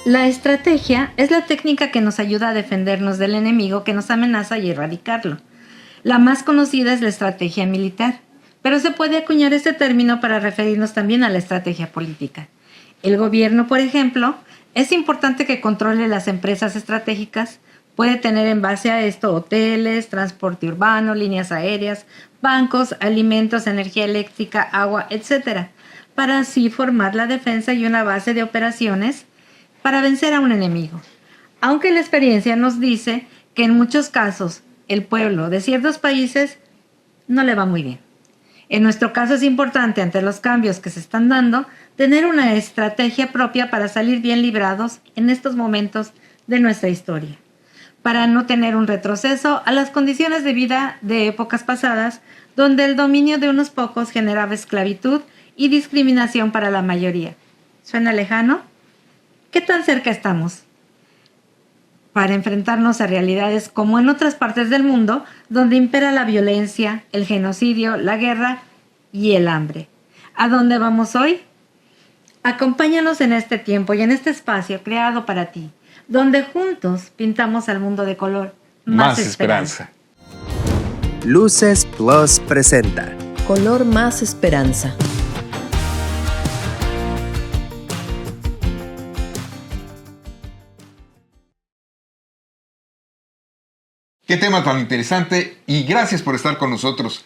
La estrategia es la técnica que nos ayuda a defendernos del enemigo que nos amenaza y erradicarlo. La más conocida es la estrategia militar, pero se puede acuñar este término para referirnos también a la estrategia política. El gobierno, por ejemplo, es importante que controle las empresas estratégicas. Puede tener en base a esto hoteles, transporte urbano, líneas aéreas, bancos, alimentos, energía eléctrica, agua, etc., para así formar la defensa y una base de operaciones para vencer a un enemigo. Aunque la experiencia nos dice que en muchos casos el pueblo de ciertos países no le va muy bien. En nuestro caso es importante, ante los cambios que se están dando, tener una estrategia propia para salir bien librados en estos momentos de nuestra historia, para no tener un retroceso a las condiciones de vida de épocas pasadas, donde el dominio de unos pocos generaba esclavitud y discriminación para la mayoría. ¿Suena lejano? ¿Qué tan cerca estamos para enfrentarnos a realidades como en otras partes del mundo, donde impera la violencia, el genocidio, la guerra y el hambre? ¿A dónde vamos hoy? Acompáñanos en este tiempo y en este espacio creado para ti, donde juntos pintamos al mundo de color más esperanza. Luces Plus presenta Color más esperanza. Qué tema tan interesante y gracias por estar con nosotros.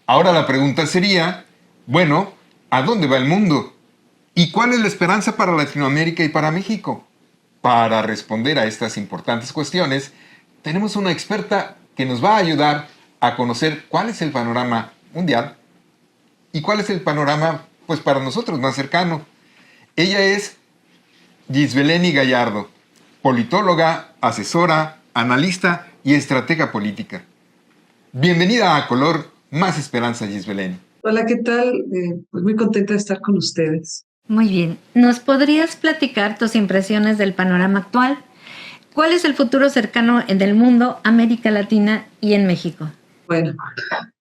Ahora la pregunta sería, bueno, ¿a dónde va el mundo? ¿Y cuál es la esperanza para Latinoamérica y para México? Para responder a estas importantes cuestiones, tenemos una experta que nos va a ayudar a conocer cuál es el panorama mundial y cuál es el panorama, pues para nosotros, más cercano. Ella es Gisbeleni Gallardo, politóloga, asesora, analista y estratega política. Bienvenida a Color Más Esperanza, Gisbeleni. Hola, ¿qué tal? Pues muy contenta de estar con ustedes. Muy bien. ¿Nos podrías platicar tus impresiones del panorama actual? ¿Cuál es el futuro cercano en el mundo, América Latina y en México? Bueno,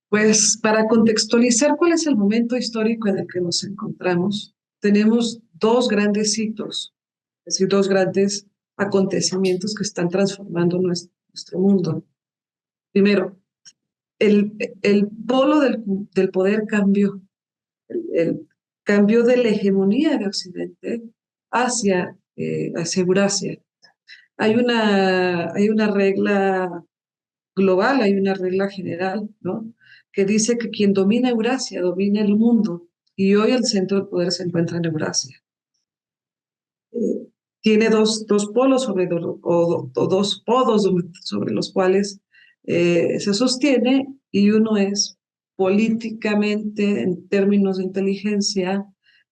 pues para contextualizar cuál es el momento histórico en el que nos encontramos, tenemos dos grandes hitos, es decir, dos grandes acontecimientos que están transformando nuestro mundo. Primero, el polo del poder cambió, el cambio de la hegemonía de Occidente hacia Eurasia. Hay una regla global, hay una regla general, ¿no?, que dice que quien domina Eurasia domina el mundo, y hoy el centro del poder se encuentra en Eurasia. Tiene dos polos o dos podos sobre los cuales se sostiene, y uno es políticamente, en términos de inteligencia,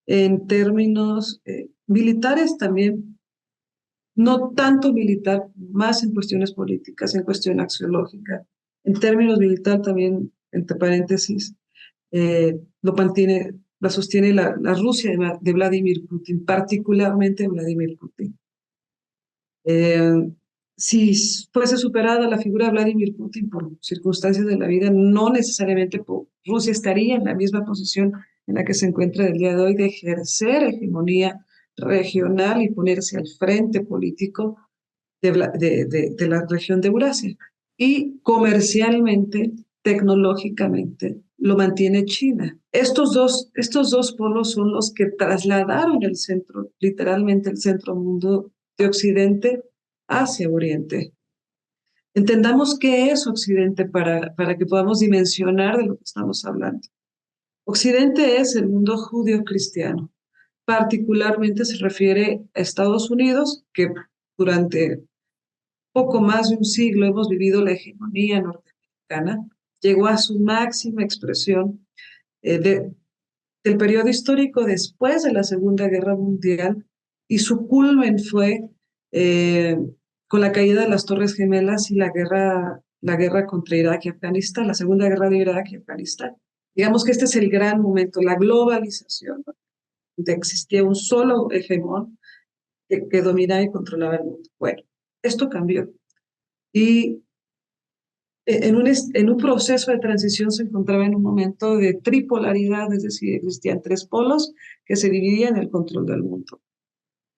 en términos militares también, no tanto militar, más en cuestiones políticas, en cuestión axiológica. En términos militar también, entre paréntesis, la sostiene la Rusia de Vladimir Putin, particularmente Vladimir Putin. Si fuese superada la figura de Vladimir Putin por circunstancias de la vida, no necesariamente Rusia estaría en la misma posición en la que se encuentra el día de hoy, de ejercer hegemonía regional y ponerse al frente político de la región de Eurasia. Y comercialmente, tecnológicamente, lo mantiene China. Estos dos polos son los que trasladaron el centro, literalmente el centro mundo de Occidente hacia Oriente. Entendamos qué es Occidente para que podamos dimensionar de lo que estamos hablando. Occidente es el mundo judío-cristiano. Particularmente se refiere a Estados Unidos, que durante poco más de un siglo hemos vivido la hegemonía norteamericana, llegó a su máxima expresión del periodo histórico después de la Segunda Guerra Mundial, y su culmen fue con la caída de las Torres Gemelas y la guerra contra Irak y Afganistán, la Segunda Guerra de Irak y Afganistán. Digamos que este es el gran momento, la globalización, ¿no?, donde existía un solo hegemón que dominaba y controlaba el mundo. Bueno, esto cambió. Y en un proceso de transición se encontraba en un momento de tripolaridad, es decir, existían tres polos que se dividían el control del mundo.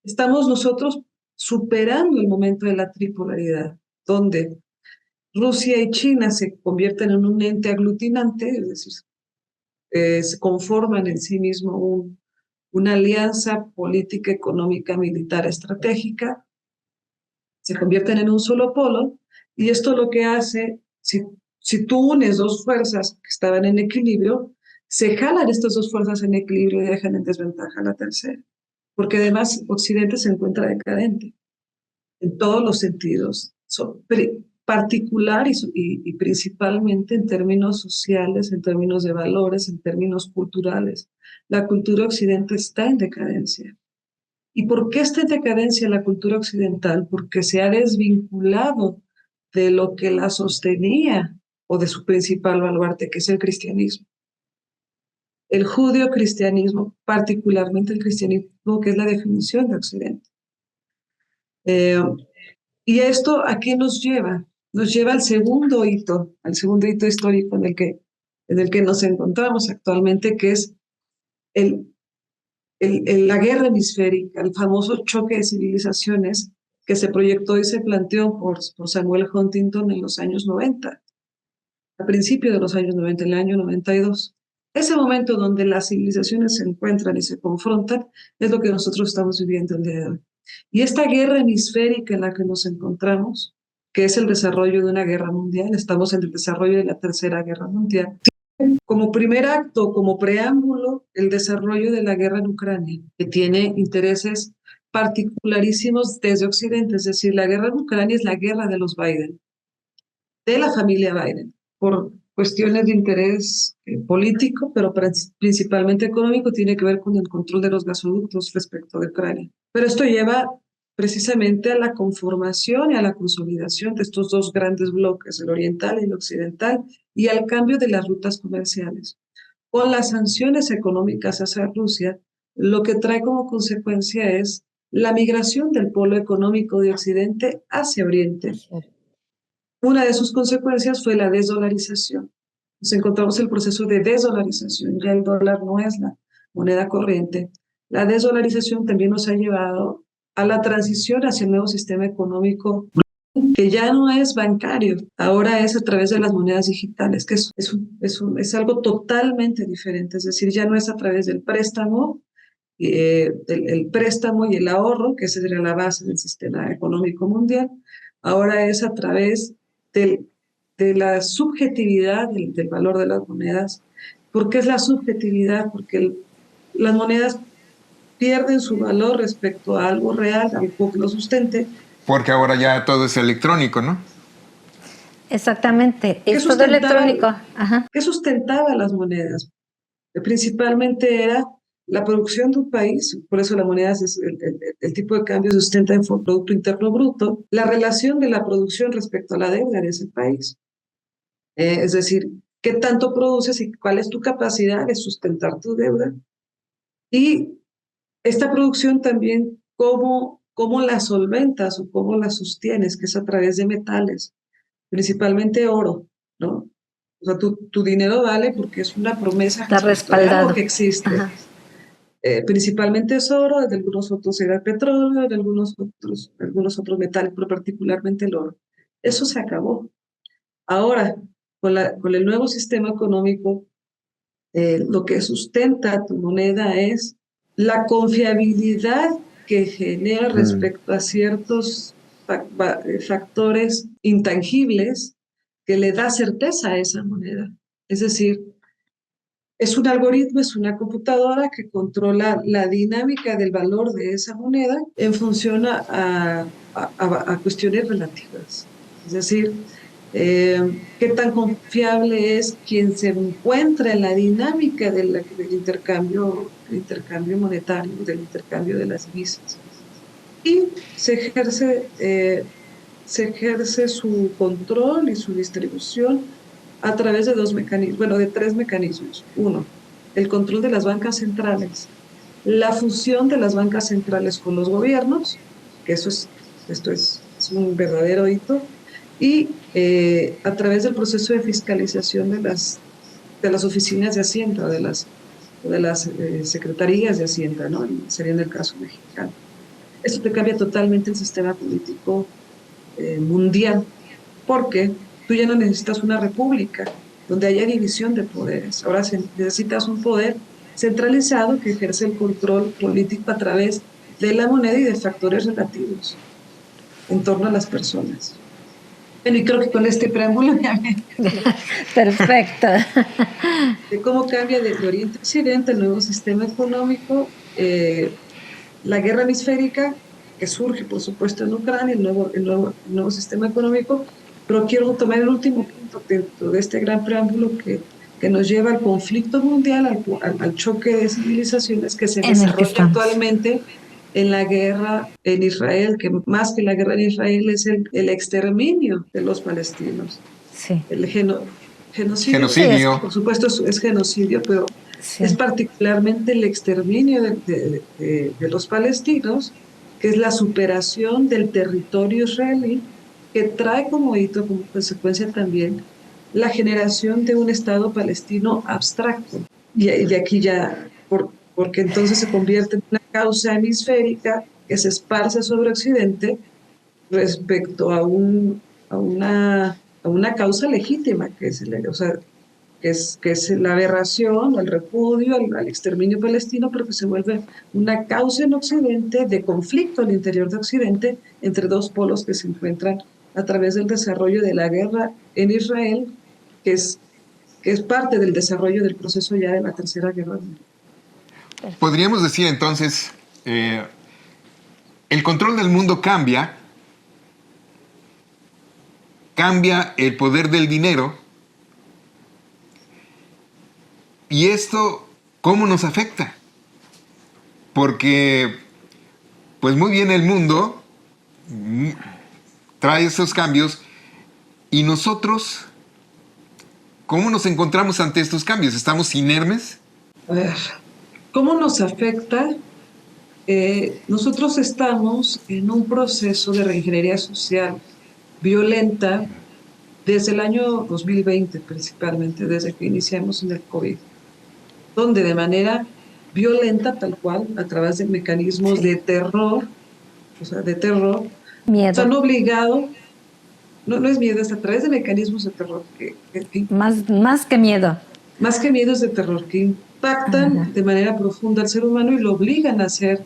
Estamos nosotros superando el momento de la tripolaridad, donde Rusia y China se convierten en un ente aglutinante, es decir, se conforman en sí mismo una alianza política, económica, militar, estratégica, se convierten en un solo polo, y esto lo que hace, si tú unes dos fuerzas que estaban en equilibrio, se jalan estas dos fuerzas en equilibrio y dejan en desventaja a la tercera, porque además Occidente se encuentra decadente en todos los sentidos, particular y principalmente en términos sociales, en términos de valores, en términos culturales. La cultura occidental está en decadencia. ¿Y por qué está en decadencia la cultura occidental? Porque se ha desvinculado de lo que la sostenía o de su principal baluarte, que es el cristianismo. El judío-cristianismo, particularmente el cristianismo, que es la definición de Occidente. ¿Y esto a qué nos lleva? Nos lleva al segundo hito histórico en el que nos encontramos actualmente, que es la guerra hemisférica, el famoso choque de civilizaciones que se proyectó y se planteó por Samuel Huntington en los años 90, a principios de los años 90, en el año 92. Ese momento donde las civilizaciones se encuentran y se confrontan es lo que nosotros estamos viviendo el día de hoy. Y esta guerra hemisférica en la que nos encontramos, que es el desarrollo de una guerra mundial, estamos en el desarrollo de la Tercera Guerra Mundial, como primer acto, como preámbulo, el desarrollo de la guerra en Ucrania, que tiene intereses particularísimos desde Occidente, es decir, la guerra en Ucrania es la guerra de los Biden, de la familia Biden, por cuestiones de interés político, pero principalmente económico, tiene que ver con el control de los gasoductos respecto de Ucrania. Pero esto lleva precisamente a la conformación y a la consolidación de estos dos grandes bloques, el oriental y el occidental, y al cambio de las rutas comerciales. Con las sanciones económicas hacia Rusia, lo que trae como consecuencia es la migración del polo económico de Occidente hacia Oriente. Una de sus consecuencias fue la desdolarización. Nos encontramos el proceso de desdolarización, ya el dólar no es la moneda corriente. La desdolarización también nos ha llevado a la transición hacia el nuevo sistema económico, que ya no es bancario, ahora es a través de las monedas digitales, que es algo totalmente diferente, es decir, ya no es a través del préstamo, el préstamo y el ahorro, que sería la base del sistema económico mundial, ahora es a través de la subjetividad del valor de las monedas. ¿Por qué es la subjetividad? Porque las monedas pierden su valor respecto a algo real, algo que lo sustente. Porque ahora ya todo es electrónico, ¿no? Exactamente, es todo electrónico. Ajá. ¿Qué sustentaba las monedas? Principalmente era la producción de un país, por eso la moneda es el tipo de cambio sustenta en Producto Interno Bruto, la relación de la producción respecto a la deuda de ese país. Es decir, qué tanto produces y cuál es tu capacidad de sustentar tu deuda. Y esta producción también, cómo la solventas o cómo la sostienes, que es a través de metales, principalmente oro, ¿no? O sea, tu dinero vale porque es una promesa. Está respaldado. Que existe. Principalmente es oro, de algunos otros era petróleo, de algunos otros metales, pero particularmente el oro. Eso se acabó. Ahora, con el nuevo sistema económico, lo que sustenta tu moneda es la confiabilidad que genera respecto a ciertos factores intangibles que le da certeza a esa moneda. Es decir, es un algoritmo, es una computadora que controla la dinámica del valor de esa moneda en función a cuestiones relativas. Es decir, qué tan confiable es quien se encuentra en la dinámica del intercambio monetario, del intercambio de las divisas. Y se ejerce su control y su distribución a través de tres mecanismos. Uno, el control de las bancas centrales, la fusión de las bancas centrales con los gobiernos, que esto es un verdadero hito, y a través del proceso de fiscalización de las oficinas de Hacienda, de las secretarías de Hacienda, ¿no? Sería en el caso mexicano. Esto eso te cambia totalmente el sistema político mundial, porque tú ya no necesitas una república donde haya división de poderes. Ahora necesitas un poder centralizado que ejerce el control político a través de la moneda y de factores relativos en torno a las personas. Bueno, y creo que con este preámbulo ya me... Perfecto. de cómo cambia de Oriente a Occidente el nuevo sistema económico, la guerra hemisférica, que surge, por supuesto, en Ucrania, el nuevo sistema económico, pero quiero tomar el último punto dentro de este gran preámbulo que nos lleva al conflicto mundial, al choque de civilizaciones que se desarrolla actualmente en la guerra en Israel, que más que la guerra en Israel es el exterminio de los palestinos. Sí. El genocidio. Genocidio. Por supuesto es genocidio, pero es particularmente el exterminio de los palestinos, que es la superación del territorio israelí, que trae como hito, como consecuencia también, la generación de un Estado palestino abstracto. Y de aquí ya, porque entonces se convierte en una causa hemisférica que se esparce sobre Occidente respecto a una causa legítima, que es la aberración, el repudio al exterminio palestino, pero que se vuelve una causa en Occidente de conflicto al interior de Occidente entre dos polos que se encuentran a través del desarrollo de la guerra en Israel, que es parte del desarrollo del proceso ya de la Tercera Guerra Mundial. Podríamos decir entonces, el control del mundo cambia el poder del dinero, y esto, ¿cómo nos afecta? Porque, pues muy bien, el mundo trae esos cambios, y nosotros, ¿cómo nos encontramos ante estos cambios? ¿Estamos inermes? A ver, ¿cómo nos afecta? Nosotros estamos en un proceso de reingeniería social violenta desde el año 2020, principalmente, desde que iniciamos en el COVID, donde de manera violenta, tal cual, a través de mecanismos de terror, Miedo. están obligados, no es miedo, es a través de mecanismos de terror Más que miedo. Más que miedos de terror, que impactan de manera profunda al ser humano y lo obligan a hacer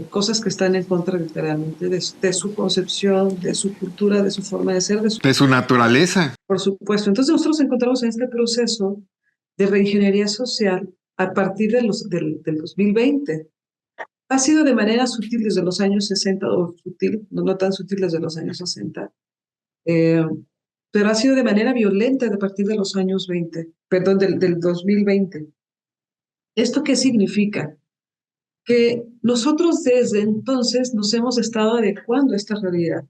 cosas que están en contra literalmente de su concepción, de su cultura, de su forma de ser, De su naturaleza. Por supuesto. Entonces nosotros nos encontramos en este proceso de reingeniería social a partir del 2020. Ha sido de manera sutil desde los años 60, o sutil, no tan sutil desde los años 60, pero ha sido de manera violenta a partir de los años 20, perdón, del 2020. ¿Esto qué significa? Que nosotros desde entonces nos hemos estado adecuando a esta realidad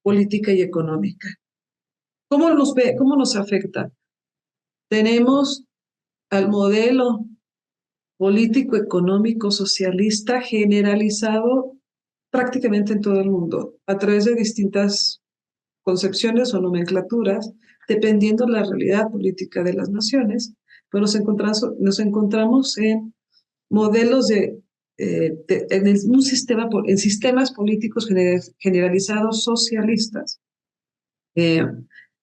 política y económica. ¿Cómo nos afecta? Tenemos al modelo político, económico, socialista generalizado prácticamente en todo el mundo, a través de distintas concepciones o nomenclaturas, dependiendo de la realidad política de las naciones, pero nos encontramos en modelos en sistemas políticos generalizados socialistas. ¿Qué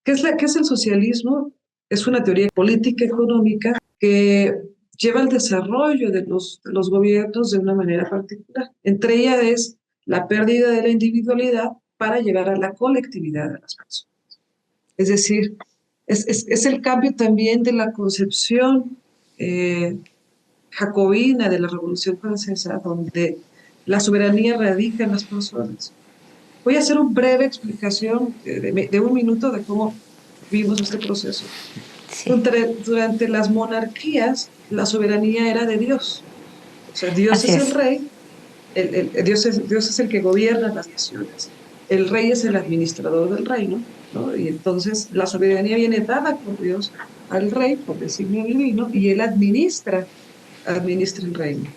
es el socialismo? Es una teoría política económica que lleva al desarrollo de los gobiernos de una manera particular. Entre ellas es la pérdida de la individualidad para llegar a la colectividad de las personas. Es decir, es el cambio también de la concepción jacobina de la Revolución Francesa, donde la soberanía radica en las personas. Voy a hacer una breve explicación de un minuto de cómo vimos este proceso. Sí. Durante las monarquías, la soberanía era de Dios. O sea, Dios es el rey, Dios es el que gobierna las naciones. El rey es el administrador del reino, ¿no? Y entonces la soberanía viene dada por Dios al rey, por designio divino, y él administra el reino.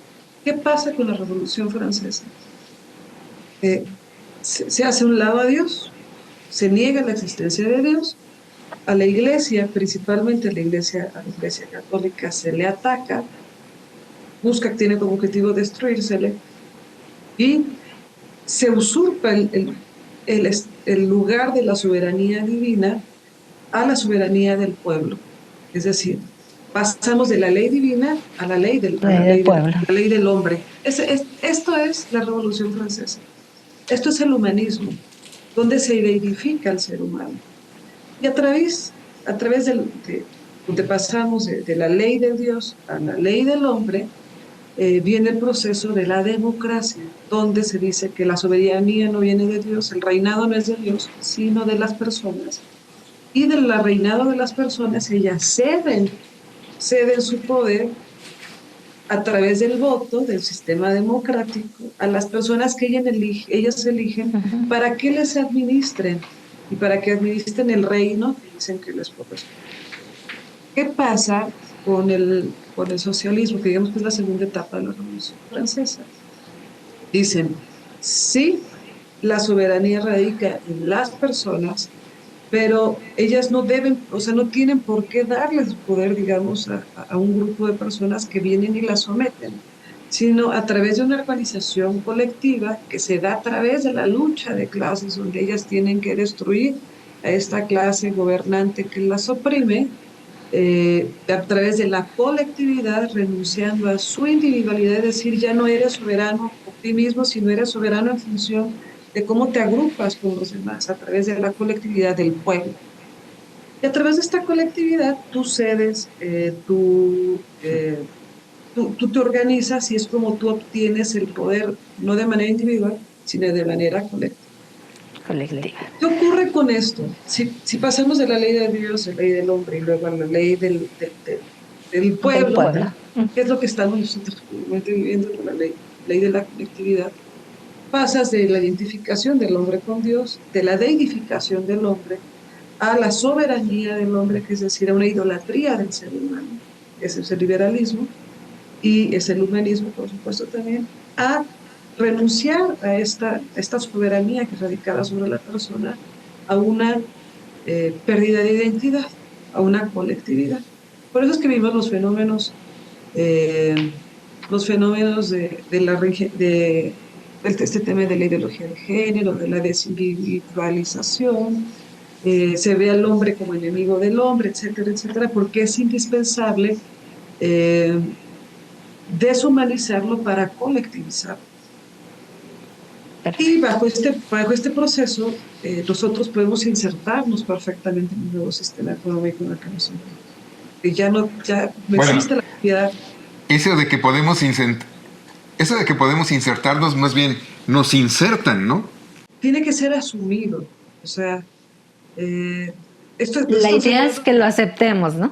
¿Qué pasa con la Revolución Francesa? Se hace un lado a Dios, se niega la existencia de Dios, a la Iglesia, principalmente a la Iglesia Católica, se le ataca, tiene como objetivo destruírsele, y se usurpa el lugar de la soberanía divina a la soberanía del pueblo. Es decir, pasamos de la ley divina a la ley del, a la ley pueblo. la ley del hombre. Esto es la Revolución Francesa. Esto es el humanismo, donde se identifica al ser humano. Y a través de pasamos de la ley de Dios a la ley del hombre, viene el proceso de la democracia, donde se dice que la soberanía no viene de Dios, el reinado no es de Dios, sino de las personas. Y del reinado de las personas, ellas ceden su poder a través del voto, del sistema democrático, a las personas que ellas eligen para que les administren y para que administren el reino que dicen que les corresponde. ¿Qué pasa con el socialismo, que digamos que es la segunda etapa de la Revolución Francesa? Dicen, sí, la soberanía radica en las personas, pero ellas no deben, o sea, no tienen por qué darles poder, digamos, a un grupo de personas que vienen y las someten, sino a través de una organización colectiva que se da a través de la lucha de clases, donde ellas tienen que destruir a esta clase gobernante que las oprime, a través de la colectividad, renunciando a su individualidad, es decir, ya no eres soberano por ti mismo, sino eres soberano en función de cómo te agrupas con los demás, a través de la colectividad del pueblo. Y a través de esta colectividad tú cedes, tú te organizas y es como tú obtienes el poder, no de manera individual, sino de manera colectiva. ¿Qué ocurre con esto? Si pasamos de la ley de Dios, la ley del hombre, y luego a la ley del pueblo, ¿qué es lo que estamos nosotros viviendo con la ley de la colectividad? Pasas de la identificación del hombre con Dios, de la deidificación del hombre, a la soberanía del hombre, que es decir, a una idolatría del ser humano. Ese es el liberalismo, y es el humanismo, por supuesto, también, a renunciar a esta soberanía que es radicada sobre la persona, a una pérdida de identidad, a una colectividad. Por eso es que vimos los fenómenos de este tema de la ideología de género, de la desindividualización, se ve al hombre como enemigo del hombre, etcétera, etcétera, porque es indispensable deshumanizarlo para colectivizarlo. Y bajo este proceso, nosotros podemos insertarnos perfectamente en un nuevo sistema económico en el que nos encontramos. Y ya no existe la actividad. Eso de que podemos insertarnos, más bien nos insertan, ¿no? Tiene que ser asumido. O sea, la idea es que lo aceptemos, ¿no?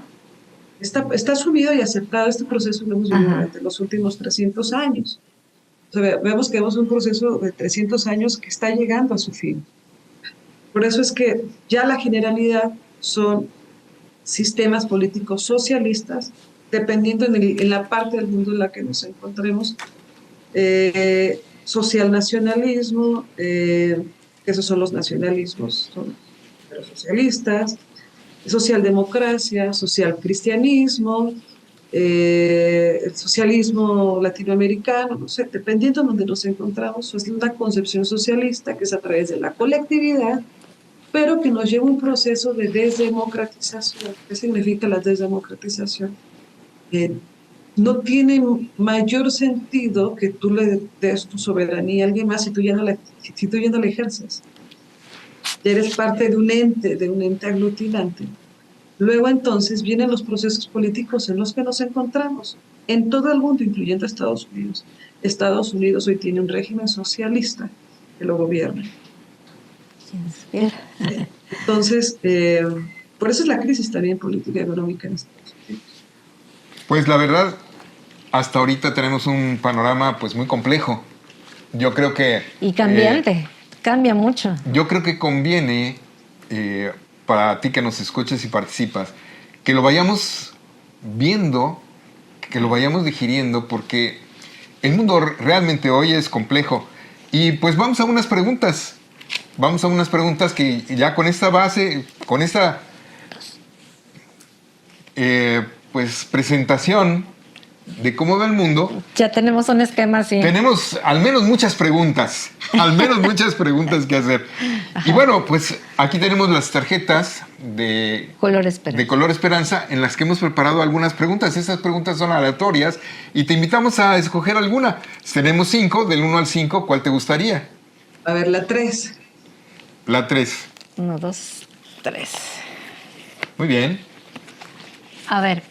Está asumido y aceptado. Este proceso lo hemos vivido durante los últimos 300 años. O sea, vemos que es un proceso de 300 años que está llegando a su fin. Por eso es que ya la generalidad son sistemas políticos socialistas, dependiendo en la parte del mundo en la que nos encontremos, socialnacionalismo, que esos son los nacionalismos, son los socialistas, socialdemocracia, socialcristianismo, el socialismo latinoamericano, no sé, dependiendo de donde nos encontramos, es una concepción socialista que es a través de la colectividad, pero que nos lleva a un proceso de desdemocratización. ¿Qué significa la desdemocratización? No tiene mayor sentido que tú le des tu soberanía a alguien más si tú ya no la ejerces. Ya eres parte de un ente aglutinante. Luego entonces vienen los procesos políticos en los que nos encontramos, en todo el mundo, incluyendo Estados Unidos. Estados Unidos hoy tiene un régimen socialista que lo gobierna. Entonces, por eso es la crisis también política y económica en Estados Unidos. Pues la verdad, hasta ahorita tenemos un panorama pues muy complejo. Yo creo que... Y cambiante, cambia mucho. Yo creo que conviene... para ti que nos escuches y participas, que lo vayamos viendo, que lo vayamos digiriendo, porque el mundo realmente hoy es complejo. Y pues vamos a unas preguntas que ya con esta base, con esta pues presentación, de cómo va el mundo, Ya tenemos un esquema así. tenemos al menos muchas preguntas, que hacer. Y bueno, pues aquí tenemos las tarjetas de Color esperanza. de Color Esperanza, en las que hemos preparado algunas preguntas. Estas preguntas son aleatorias y te invitamos a escoger alguna. Tenemos 5, del 1 al 5, ¿cuál te gustaría? A ver, la 3. La 3. 1, 2, 3. Muy bien. A ver,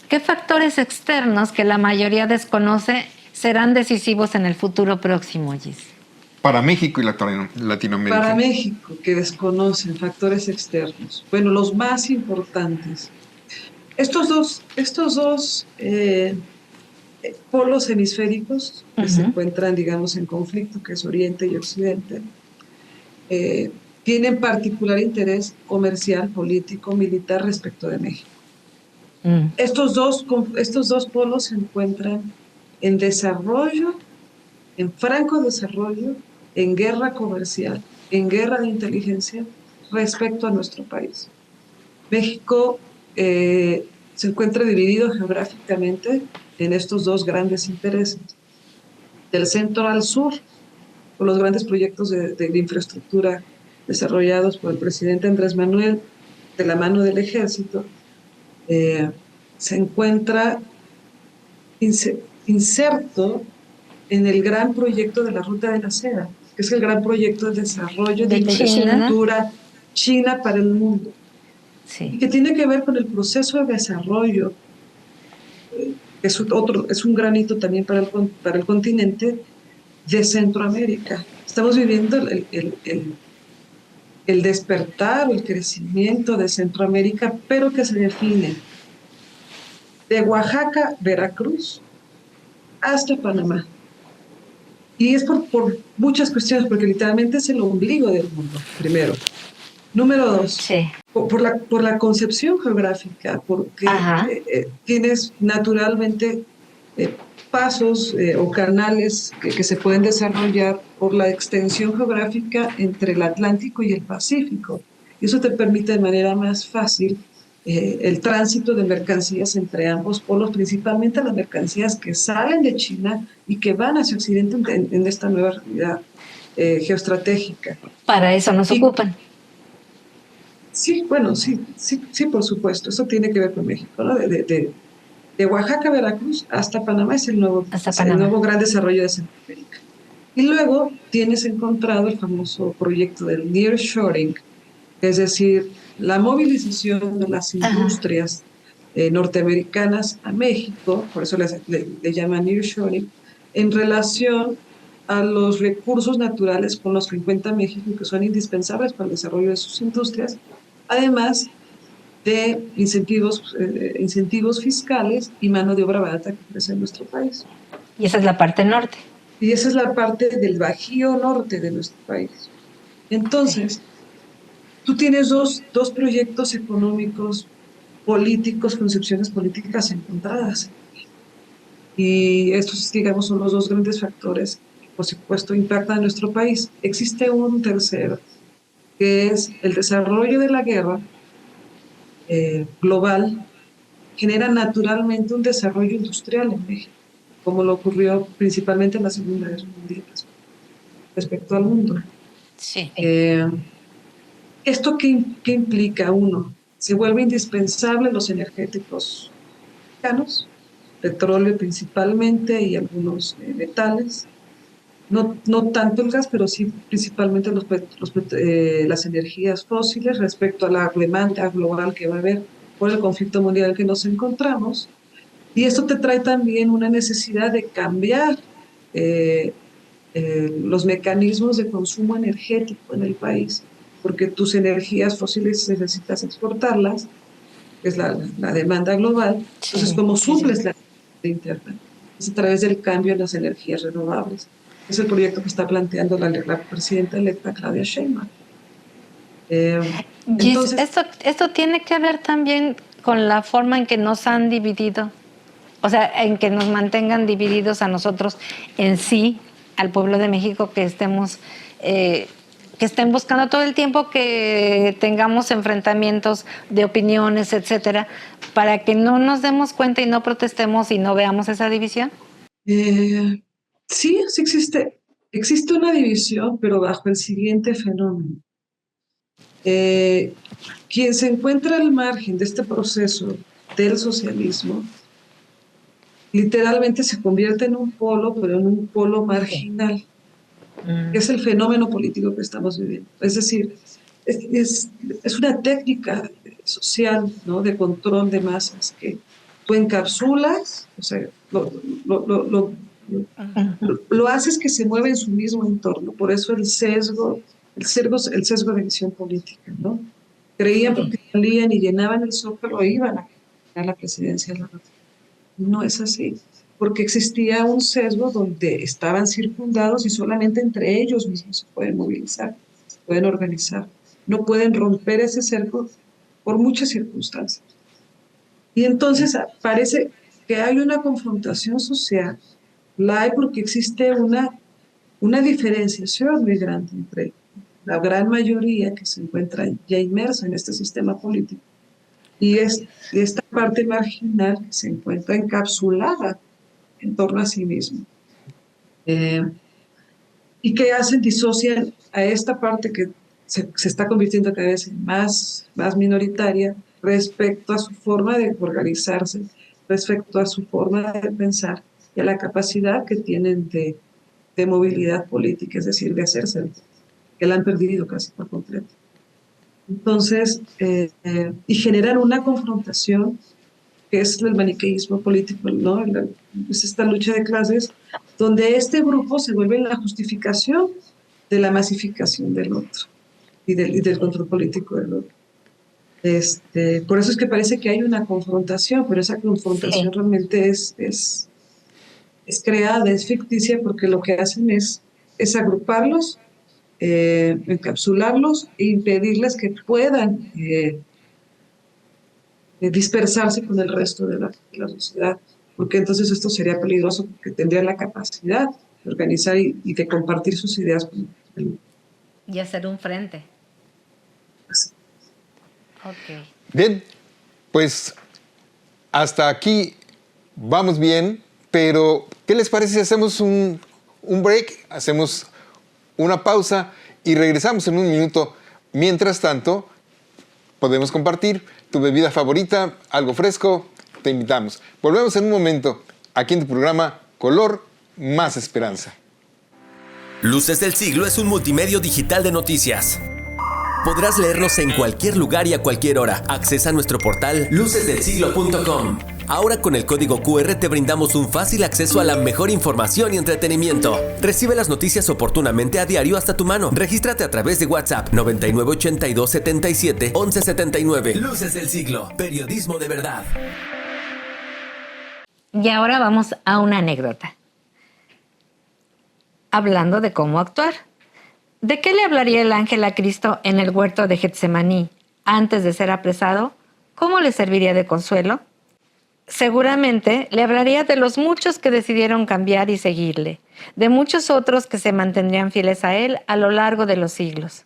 ¿qué factores externos que la mayoría desconoce serán decisivos en el futuro próximo, Gis? Para México y Latinoamérica. Para México, que desconocen factores externos. Bueno, los más importantes. Estos dos polos hemisféricos que se encuentran, digamos, en conflicto, que es Oriente y Occidente, tienen particular interés comercial, político, militar respecto de México. Estos dos polos se encuentran en desarrollo, en franco desarrollo, en guerra comercial, en guerra de inteligencia respecto a nuestro país. México se encuentra dividido geográficamente en estos dos grandes intereses. Del centro al sur, por los grandes proyectos de infraestructura desarrollados por el presidente Andrés Manuel, de la mano del ejército, se encuentra inserto en el gran proyecto de la Ruta de la Seda, que es el gran proyecto de desarrollo de infraestructura China para el mundo, y que tiene que ver con el proceso de desarrollo, que es un gran hito también para el continente de Centroamérica. Estamos viviendo el despertar, el crecimiento de Centroamérica, pero que se define de Oaxaca, Veracruz, hasta Panamá. Y es por muchas cuestiones, porque literalmente es el ombligo del mundo, primero. Número 2, por la concepción geográfica, porque tienes naturalmente pasos o canales que se pueden desarrollar por la extensión geográfica entre el Atlántico y el Pacífico. Y eso te permite de manera más fácil el tránsito de mercancías entre ambos polos, principalmente las mercancías que salen de China y que van hacia Occidente en esta nueva realidad geoestratégica. Para eso nos ocupan. Sí, bueno, sí, por supuesto. Eso tiene que ver con México, ¿no? De Oaxaca, Veracruz, hasta Panamá es el nuevo gran desarrollo de Centroamérica. Y luego tienes encontrado el famoso proyecto del nearshoring, es decir, la movilización de las industrias norteamericanas a México, por eso le llaman nearshoring, en relación a los recursos naturales con los que cuenta México, que son indispensables para el desarrollo de sus industrias, además de incentivos fiscales y mano de obra barata que ofrece nuestro país. Y esa es la parte norte. Y esa es la parte del Bajío norte de nuestro país. Entonces, tú tienes dos proyectos económicos, políticos, concepciones políticas encontradas. Y estos, digamos, son los dos grandes factores que, por supuesto, impactan a nuestro país. Existe un tercero, que es el desarrollo de la guerra global, genera naturalmente un desarrollo industrial en México, como lo ocurrió principalmente en la Segunda Guerra Mundial respecto al mundo. Sí. ¿Esto qué implica? Uno, se vuelve indispensable los energéticos mexicanos, petróleo principalmente y algunos metales, no tanto el gas, pero sí principalmente las energías fósiles respecto a la demanda global que va a haber por el conflicto mundial que nos encontramos. Y esto te trae también una necesidad de cambiar los mecanismos de consumo energético en el país, porque tus energías fósiles necesitas exportarlas, que es la demanda global. Entonces, ¿cómo suples la demanda interna? Es a través del cambio en las energías renovables. Es el proyecto que está planteando la presidenta electa Claudia Sheinbaum. Entonces, esto tiene que ver también con la forma en que nos han dividido, o sea, en que nos mantengan divididos a nosotros en sí, al pueblo de México, que estemos que estén buscando todo el tiempo que tengamos enfrentamientos de opiniones, etcétera, para que no nos demos cuenta y no protestemos y no veamos esa división? Sí, sí existe una división, pero bajo el siguiente fenómeno. Quien se encuentra al margen de este proceso del socialismo, literalmente se convierte en un polo, pero en un polo marginal, que es el fenómeno político que estamos viviendo. Es decir, es una técnica social, ¿no?, de control de masas que tú encapsulas, o sea, lo haces que se mueva en su mismo entorno. Por eso el sesgo de visión política, ¿no? Creían porque salían y llenaban el Zócalo, iban a ganar la presidencia de la República. No es así, porque existía un sesgo donde estaban circundados y solamente entre ellos mismos se pueden movilizar, se pueden organizar. No pueden romper ese cerco por muchas circunstancias. Y entonces parece que hay una confrontación social, la hay porque existe una diferenciación muy grande entre la gran mayoría que se encuentra ya inmersa en este sistema político y esta parte marginal que se encuentra encapsulada en torno a sí mismo. Y que disocian a esta parte que se está convirtiendo cada vez en más minoritaria respecto a su forma de organizarse, respecto a su forma de pensar y a la capacidad que tienen de movilidad política, es decir, de hacerse, que la han perdido casi por completo. Entonces, y generan una confrontación que es el maniqueísmo político, ¿no? Es esta lucha de clases donde este grupo se vuelve la justificación de la masificación del otro y del control político del otro. Por eso es que parece que hay una confrontación, pero esa confrontación realmente es creada, es ficticia, porque lo que hacen es agruparlos, encapsularlos e impedirles que puedan dispersarse con el resto de la sociedad, porque entonces esto sería peligroso, porque tendrían la capacidad de organizar y de compartir sus ideas con el... Y hacer un frente. Así. Ok. Bien, pues hasta aquí vamos bien, pero ¿qué les parece si hacemos un break? Hacemos una pausa y regresamos en un minuto. Mientras tanto, podemos compartir tu bebida favorita, algo fresco, te invitamos. Volvemos en un momento aquí en tu programa Color más Esperanza. Luces del Siglo es un multimedio digital de noticias. Podrás leernos en cualquier lugar y a cualquier hora. Accesa a nuestro portal lucesdelsiglo.com. Ahora con el código QR te brindamos un fácil acceso a la mejor información y entretenimiento. Recibe las noticias oportunamente a diario hasta tu mano. Regístrate a través de WhatsApp 9982 77 11 79. Luces del Siglo, periodismo de verdad. Y ahora vamos a una anécdota. Hablando de cómo actuar. ¿De qué le hablaría el ángel a Cristo en el huerto de Getsemaní antes de ser apresado? ¿Cómo le serviría de consuelo? Seguramente le hablaría de los muchos que decidieron cambiar y seguirle, de muchos otros que se mantendrían fieles a él a lo largo de los siglos.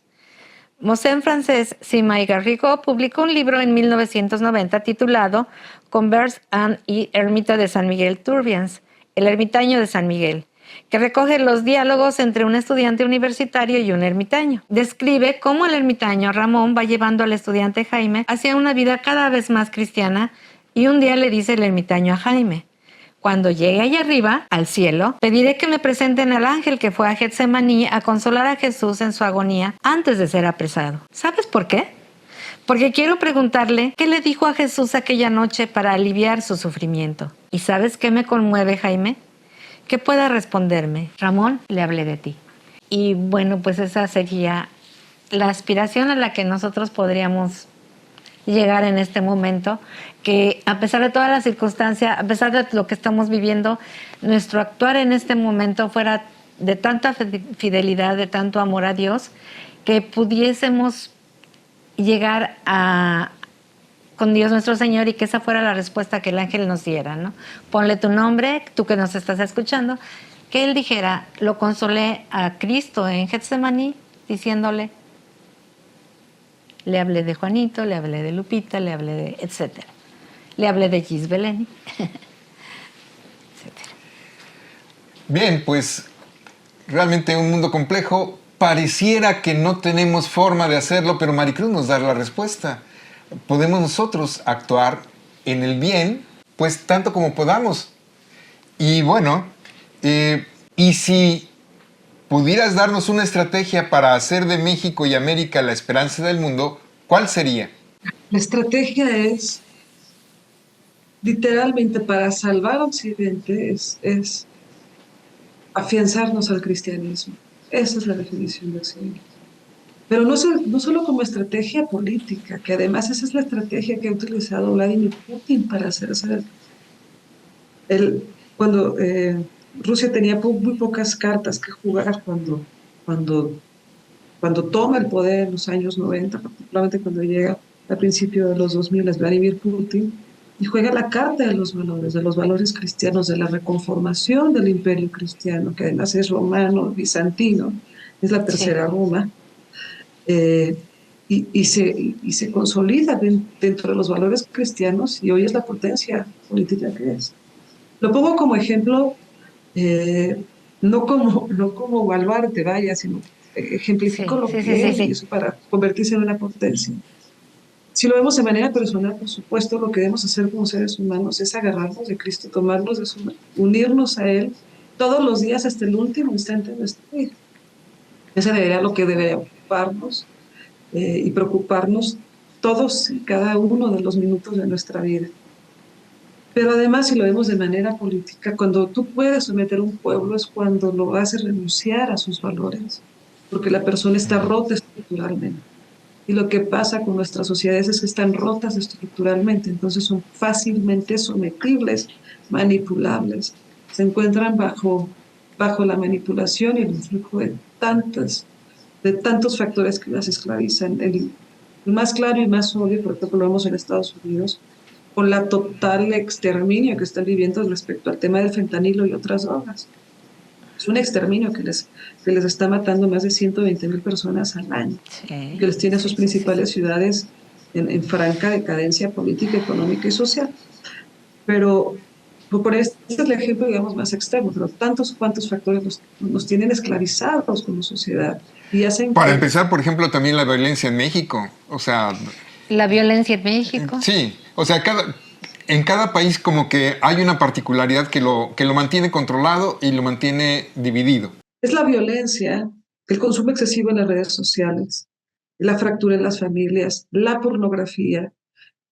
Mosén francés Simay Garrigou publicó un libro en 1990 titulado Converse y Ermita de San Miguel Turbians, el ermitaño de San Miguel, que recoge los diálogos entre un estudiante universitario y un ermitaño. Describe cómo el ermitaño Ramón va llevando al estudiante Jaime hacia una vida cada vez más cristiana, y un día le dice el ermitaño a Jaime: cuando llegue allá arriba, al cielo, pediré que me presenten al ángel que fue a Getsemaní a consolar a Jesús en su agonía antes de ser apresado. ¿Sabes por qué? Porque quiero preguntarle qué le dijo a Jesús aquella noche para aliviar su sufrimiento. ¿Y sabes qué me conmueve, Jaime? Que pueda responderme: Ramón, le hablé de ti. Y bueno, pues esa sería la aspiración a la que nosotros podríamos llegar en este momento, que a pesar de todas las circunstancias, a pesar de lo que estamos viviendo, nuestro actuar en este momento fuera de tanta fidelidad, de tanto amor a Dios, que pudiésemos llegar con Dios nuestro Señor y que esa fuera la respuesta que el ángel nos diera, ¿no? Ponle tu nombre, tú que nos estás escuchando, que él dijera: lo consolé a Cristo en Getsemaní diciéndole, le hablé de Juanito, le hablé de Lupita, le hablé de etcétera. Le hablé de Gis Beleni, etcétera. Bien, pues realmente un mundo complejo. Pareciera que no tenemos forma de hacerlo, pero Maricruz nos da la respuesta. Podemos nosotros actuar en el bien, pues tanto como podamos. Y bueno, y si pudieras darnos una estrategia para hacer de México y América la esperanza del mundo, ¿cuál sería? La estrategia es, literalmente, para salvar a Occidente, es afianzarnos al cristianismo. Esa es la definición de Occidente. Pero no solo como estrategia política, que además esa es la estrategia que ha utilizado Vladimir Putin para hacerse. Cuando Rusia tenía muy pocas cartas que jugar cuando toma el poder en los años 90, particularmente cuando llega al principio de los 2000, es Vladimir Putin, y juega la carta de los valores cristianos, de la reconformación del imperio cristiano, que además es romano, bizantino, es la tercera Roma, y se consolida dentro de los valores cristianos, y hoy es la potencia política que es. Lo pongo como ejemplo, no como baluarte, vaya, sino ejemplifico lo que es, y eso para convertirse en una potencia. Si lo vemos de manera personal, por supuesto, lo que debemos hacer como seres humanos es agarrarnos de Cristo, tomarnos de su mano, unirnos a Él todos los días hasta el último instante de nuestra vida. Ese debería lo que debería ocuparnos y preocuparnos todos y cada uno de los minutos de nuestra vida. Pero además, si lo vemos de manera política, cuando tú puedes someter a un pueblo es cuando lo haces renunciar a sus valores, porque la persona está rota estructuralmente. Y lo que pasa con nuestras sociedades es que están rotas estructuralmente, entonces son fácilmente sometibles, manipulables. Se encuentran bajo la manipulación y el influjo de tantos factores que las esclavizan. El más claro y más obvio, por ejemplo, lo vemos en Estados Unidos, con la total exterminio que están viviendo respecto al tema del fentanilo y otras drogas. Es un exterminio que les está matando más de 120,000 personas al año, que les tiene a sus principales ciudades en franca decadencia política, económica y social. Pero este es el ejemplo, digamos, más extremo, pero cuantos factores nos tienen esclavizados como sociedad. Y hacen Para empezar, por ejemplo, también la violencia en México. O sea... La violencia en México. Sí, o sea, en cada país como que hay una particularidad que lo mantiene controlado y lo mantiene dividido. Es la violencia, el consumo excesivo en las redes sociales, la fractura en las familias, la pornografía,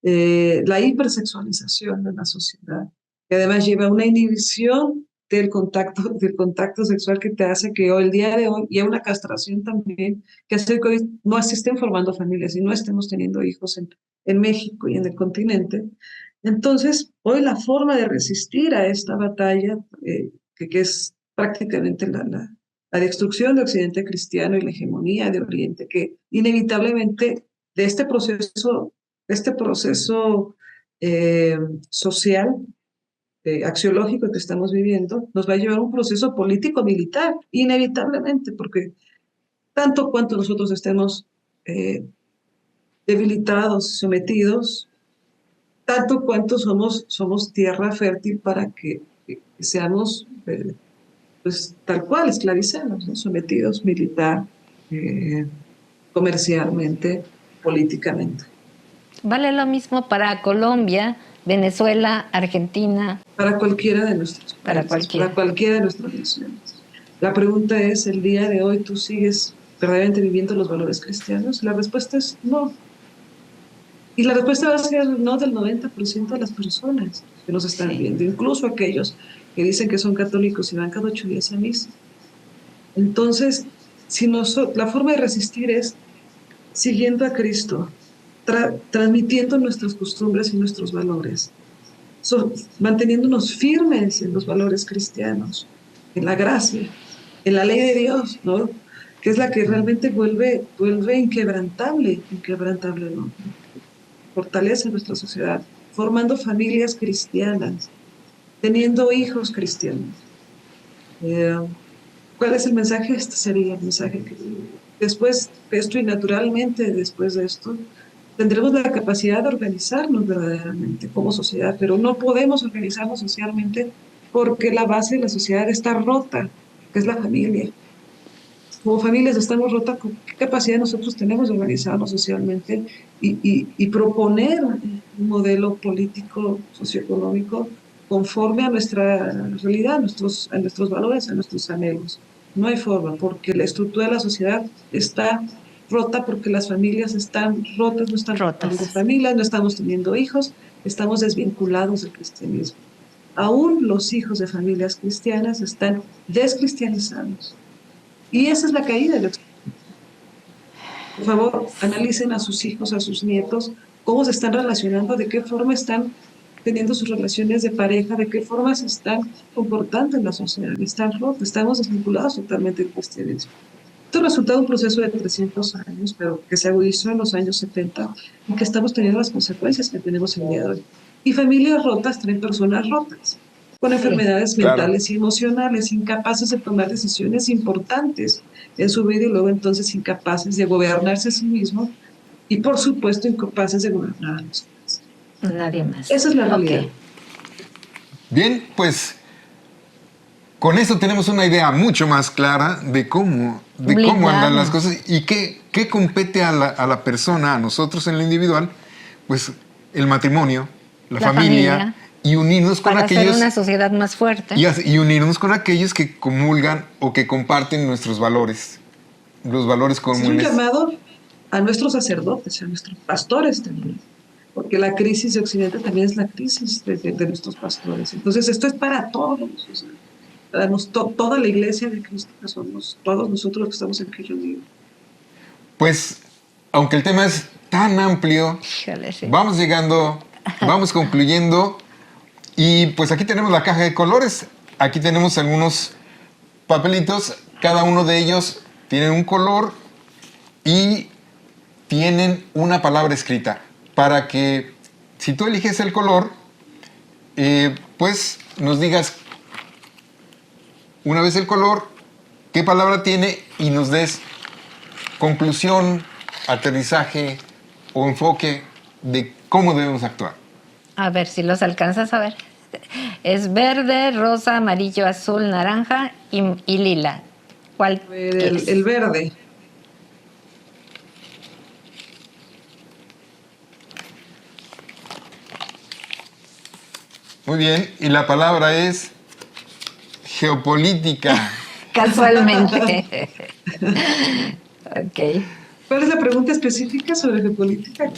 la hipersexualización de la sociedad, que además lleva a una inhibición del contacto sexual que te hace que hoy, el día de hoy, y a una castración también, que hace que hoy no se estén formando familias y no estemos teniendo hijos en México y en el continente. Entonces, hoy la forma de resistir a esta batalla, que es prácticamente la destrucción de Occidente cristiano y la hegemonía de Oriente, que inevitablemente de este proceso social, axiológico que estamos viviendo, nos va a llevar a un proceso político-militar, inevitablemente, porque tanto cuanto nosotros estemos debilitados, sometidos, tanto cuanto somos tierra fértil para que seamos, pues tal cual, esclavizados, ¿no? Sometidos militar, comercialmente, políticamente. ¿Vale lo mismo para Colombia, Venezuela, Argentina? Para cualquiera de nuestros países, para cualquiera de nuestras naciones. La pregunta es, ¿el día de hoy tú sigues verdaderamente viviendo los valores cristianos? La respuesta es no. Y la respuesta va a ser no del 90% de las personas que nos están viendo, incluso aquellos que dicen que son católicos y van cada 8 días a misa. Entonces, la forma de resistir es siguiendo a Cristo, transmitiendo nuestras costumbres y nuestros valores, manteniéndonos firmes en los valores cristianos, en la gracia, en la ley de Dios, ¿no? Que es la que realmente vuelve inquebrantable, ¿no? Fortalece nuestra sociedad, formando familias cristianas, teniendo hijos cristianos. ¿Cuál es el mensaje? Este sería el mensaje después de esto y naturalmente después de esto, tendremos la capacidad de organizarnos verdaderamente como sociedad, pero no podemos organizarnos socialmente porque la base de la sociedad está rota, que es la familia. Como familias estamos rotas, ¿qué capacidad nosotros tenemos de organizarnos socialmente y proponer un modelo político, socioeconómico, conforme a nuestra realidad, a nuestros valores, a nuestros anhelos? No hay forma, porque la estructura de la sociedad está rota, porque las familias están rotas, no están formando familias, no estamos teniendo hijos, estamos desvinculados del cristianismo. Aún los hijos de familias cristianas están descristianizados. Y esa es la caída de la experiencia. Por favor, analicen a sus hijos, a sus nietos, cómo se están relacionando, de qué forma están teniendo sus relaciones de pareja, de qué forma se están comportando en la sociedad. Están rotos, estamos desvinculados totalmente del cristianismo. Esto es resultado de un proceso de 300 años, pero que se agudizó en los años 70 y que estamos teniendo las consecuencias que tenemos el día de hoy. Y familias rotas traen personas rotas, con enfermedades mentales y emocionales, incapaces de tomar decisiones importantes en su vida y luego entonces incapaces de gobernarse a sí mismos y por supuesto incapaces de gobernar a los demás. Nadie más. Esa es la realidad. Okay. Bien, pues con esto tenemos una idea mucho más clara de cómo andan las cosas y qué compete a la persona, a nosotros en lo individual, pues el matrimonio, la familia y unirnos con aquellos... Para hacer una sociedad más fuerte. Y unirnos con aquellos que comulgan o que comparten nuestros valores, los valores comunes. Es un llamado a nuestros sacerdotes, a nuestros pastores también, porque la crisis de Occidente también es la crisis de nuestros pastores. Entonces esto es para todos, o sea, para toda la iglesia de Cristo, que somos todos nosotros los que estamos en Cristo vivo. Pues, aunque el tema es tan amplio, Híjole, sí. vamos concluyendo. Y pues aquí tenemos la caja de colores. Aquí tenemos algunos papelitos. Cada uno de ellos tiene un color y tienen una palabra escrita. Para que, si tú eliges el color, pues nos digas una vez el color, qué palabra tiene y nos des conclusión, aterrizaje o enfoque de cómo debemos actuar. A ver si los alcanzas a ver. Es verde, rosa, amarillo, azul, naranja y lila. ¿Cuál quieres? El verde. Muy bien, y la palabra es geopolítica. Casualmente. Ok. ¿Cuál es la pregunta específica sobre geopolítica?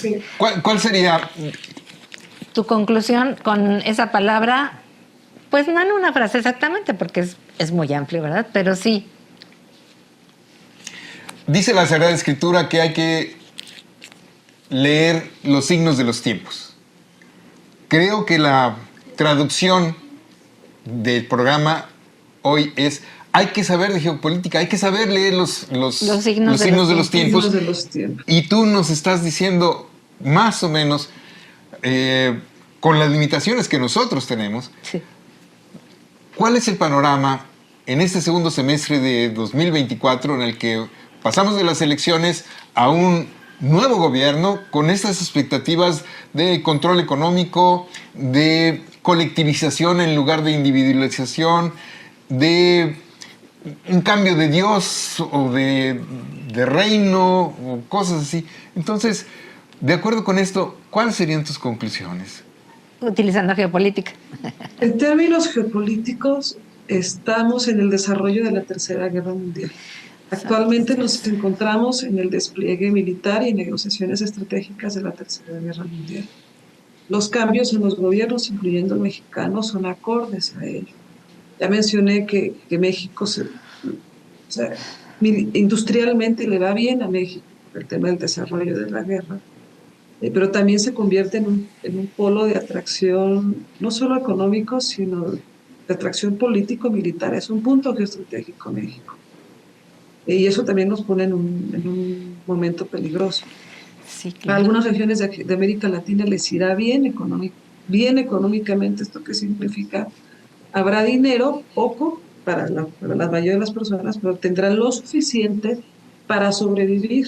¿Cuál sería? Tu conclusión con esa palabra, pues no en una frase exactamente, porque es muy amplio, ¿verdad? Pero sí. Dice la Sagrada Escritura que hay que leer los signos de los tiempos. Creo que la traducción del programa hoy es: hay que saber de geopolítica, hay que saber leer los signos de los tiempos. Y tú nos estás diciendo más o menos, con las limitaciones que nosotros tenemos, Sí. ¿cuál es el panorama en este segundo semestre de 2024 en el que pasamos de las elecciones a un nuevo gobierno con estas expectativas de control económico, de colectivización en lugar de individualización, de un cambio de Dios o de reino o cosas así? Entonces, de acuerdo con esto, ¿cuáles serían tus conclusiones? Utilizando geopolítica. En términos geopolíticos, estamos en el desarrollo de la Tercera Guerra Mundial. Actualmente nos encontramos en el despliegue militar y negociaciones estratégicas de la Tercera Guerra Mundial. Los cambios en los gobiernos, incluyendo el mexicano, son acordes a ello. Ya mencioné que México industrialmente le va bien a México el tema del desarrollo de la guerra, pero también se convierte en un polo de atracción no solo económico, sino de atracción político-militar. Es un punto geoestratégico México. Y eso también nos pone en un momento peligroso. Sí, claro. A algunas regiones de América Latina les irá bien económicamente. ¿Esto qué significa? Habrá dinero, poco, para la mayoría de las personas, pero tendrán lo suficiente para sobrevivir.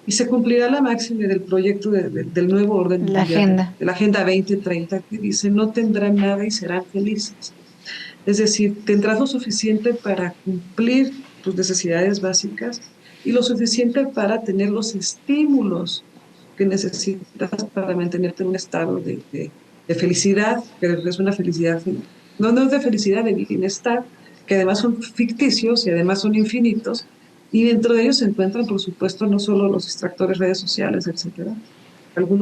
Y se cumplirá la máxima del proyecto del nuevo orden La mundial, agenda. de la Agenda 2030, que dice: no tendrán nada y serán felices. Es decir, tendrás lo suficiente para cumplir tus necesidades básicas y lo suficiente para tener los estímulos que necesitas para mantenerte en un estado de felicidad, pero es una felicidad, no es de felicidad, de bienestar, que además son ficticios y además son infinitos, y dentro de ellos se encuentran, por supuesto, no solo los distractores, redes sociales, etcétera,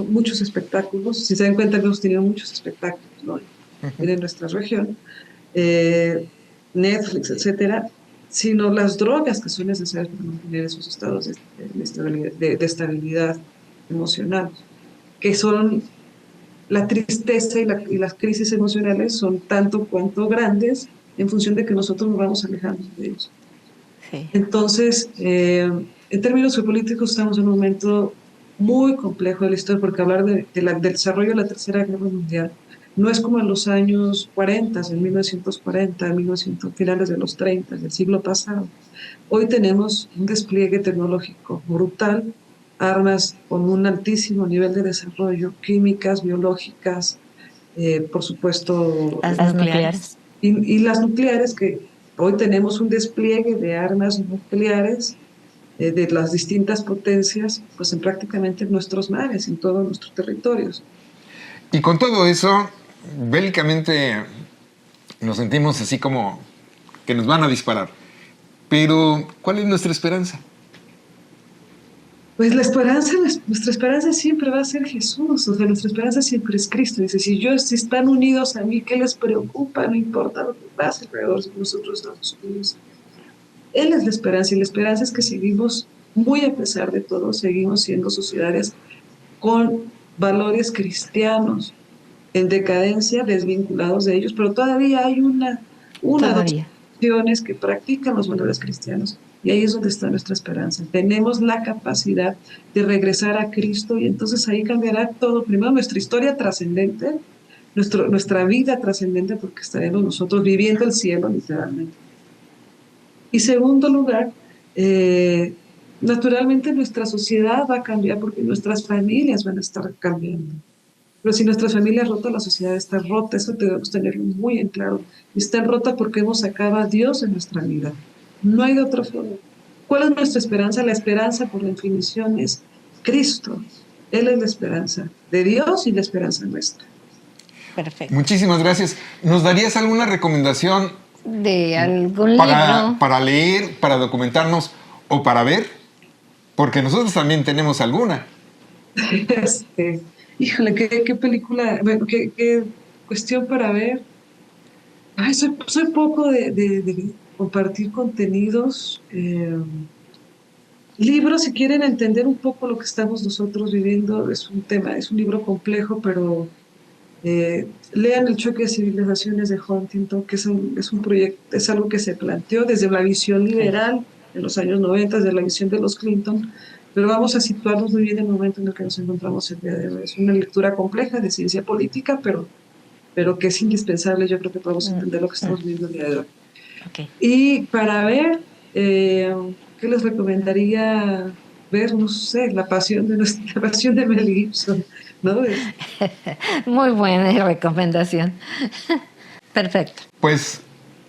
muchos espectáculos. Si se dan cuenta, hemos tenido muchos espectáculos, ¿no?, en nuestra región, Netflix, etcétera, sino las drogas que son necesarias para mantener esos estados de estabilidad emocional, que son la tristeza y las crisis emocionales son tanto cuanto grandes en función de que nosotros nos vamos alejando de ellos. Sí. Entonces, en términos geopolíticos estamos en un momento muy complejo de la historia, porque hablar del desarrollo de la Tercera Guerra Mundial no es como en los años 40, en 1940, finales de los 30, del siglo pasado. Hoy tenemos un despliegue tecnológico brutal, armas con un altísimo nivel de desarrollo, químicas, biológicas, por supuesto, Las nucleares. y las nucleares, que hoy tenemos un despliegue de armas nucleares de las distintas potencias, pues en prácticamente nuestros mares, en todos nuestros territorios. Y con todo eso, bélicamente nos sentimos así como que nos van a disparar. Pero, ¿cuál es nuestra esperanza? Pues nuestra esperanza siempre va a ser Jesús, o sea, nuestra esperanza siempre es Cristo. Dice: si están unidos a mí, ¿qué les preocupa? No importa lo que pase alrededor, si nosotros estamos unidos. Él es la esperanza, y la esperanza es que seguimos, muy a pesar de todo, seguimos siendo sociedades con valores cristianos, en decadencia, desvinculados de ellos, pero todavía hay una dos naciones que practican los valores cristianos, y ahí es donde está nuestra esperanza. Tenemos la capacidad de regresar a Cristo, y entonces ahí cambiará todo. Primero, nuestra historia trascendente, nuestra vida trascendente, porque estaremos nosotros viviendo el cielo, literalmente. Y segundo lugar, naturalmente nuestra sociedad va a cambiar, porque nuestras familias van a estar cambiando. Pero si nuestra familia es rota, la sociedad está rota. Eso debemos tenerlo muy en claro. Está rota porque hemos sacado a Dios en nuestra vida. No hay de otra forma. ¿Cuál es nuestra esperanza? La esperanza, por definición, es Cristo. Él es la esperanza de Dios y la esperanza nuestra. Perfecto. Muchísimas gracias. ¿Nos darías alguna recomendación de algún libro para leer, para documentarnos o para ver? Porque nosotros también tenemos alguna. Híjole, qué película, bueno, qué cuestión para ver. Ay, soy poco de compartir contenidos. Libros, si quieren entender un poco lo que estamos nosotros viviendo, es un libro complejo, pero lean El choque de civilizaciones de Huntington, que es un proyecto, es algo que se planteó desde la visión liberal en los años 90, desde la visión de los Clinton, pero vamos a situarnos muy bien en el momento en el que nos encontramos el día de hoy. Es una lectura compleja de ciencia política, pero que es indispensable. Yo creo que podemos entender lo que estamos viviendo el día de hoy. Okay. Y para ver, ¿qué les recomendaría ver? No sé, la pasión de Mel Gibson, ¿no? Muy buena recomendación. Perfecto. Pues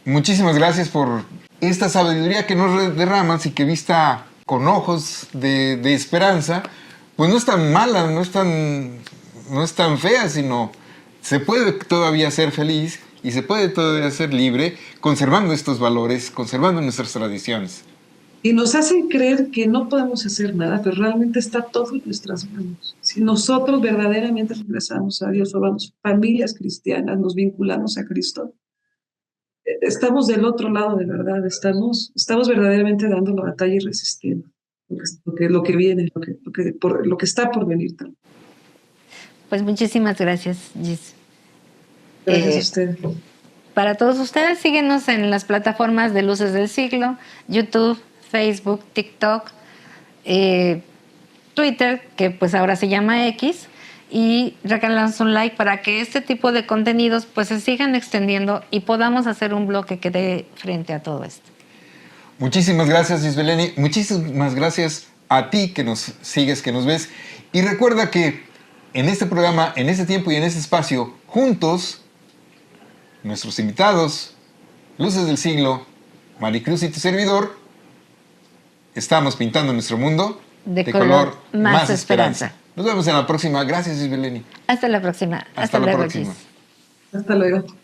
muchísimas gracias por esta sabiduría que nos derramas y que vista con ojos de esperanza, pues no es tan mala, no es tan fea, sino se puede todavía ser feliz y se puede todavía ser libre, conservando estos valores, conservando nuestras tradiciones. Y nos hacen creer que no podemos hacer nada, pero realmente está todo en nuestras manos. Si nosotros verdaderamente regresamos a Dios, formamos familias cristianas, nos vinculamos a Cristo, estamos del otro lado de verdad, estamos verdaderamente dando la batalla y resistiendo lo que viene, lo que está por venir también. Pues muchísimas gracias, Gis. Gracias a usted. Para todos ustedes, síguenos en las plataformas de Luces del Siglo, YouTube, Facebook, TikTok, Twitter, que pues ahora se llama X, y regálanos un like para que este tipo de contenidos pues se sigan extendiendo y podamos hacer un bloque que dé frente a todo esto. Muchísimas gracias, Isbeleni. Muchísimas gracias a ti que nos sigues, que nos ves. Y recuerda que en este programa, en este tiempo y en este espacio, juntos, nuestros invitados, Luces del Siglo, Maricruz y tu servidor, estamos pintando nuestro mundo de color más esperanza. Nos vemos en la próxima. Gracias, Isbeleni. Hasta la próxima. Hasta la luego, próxima. Gis. Hasta luego.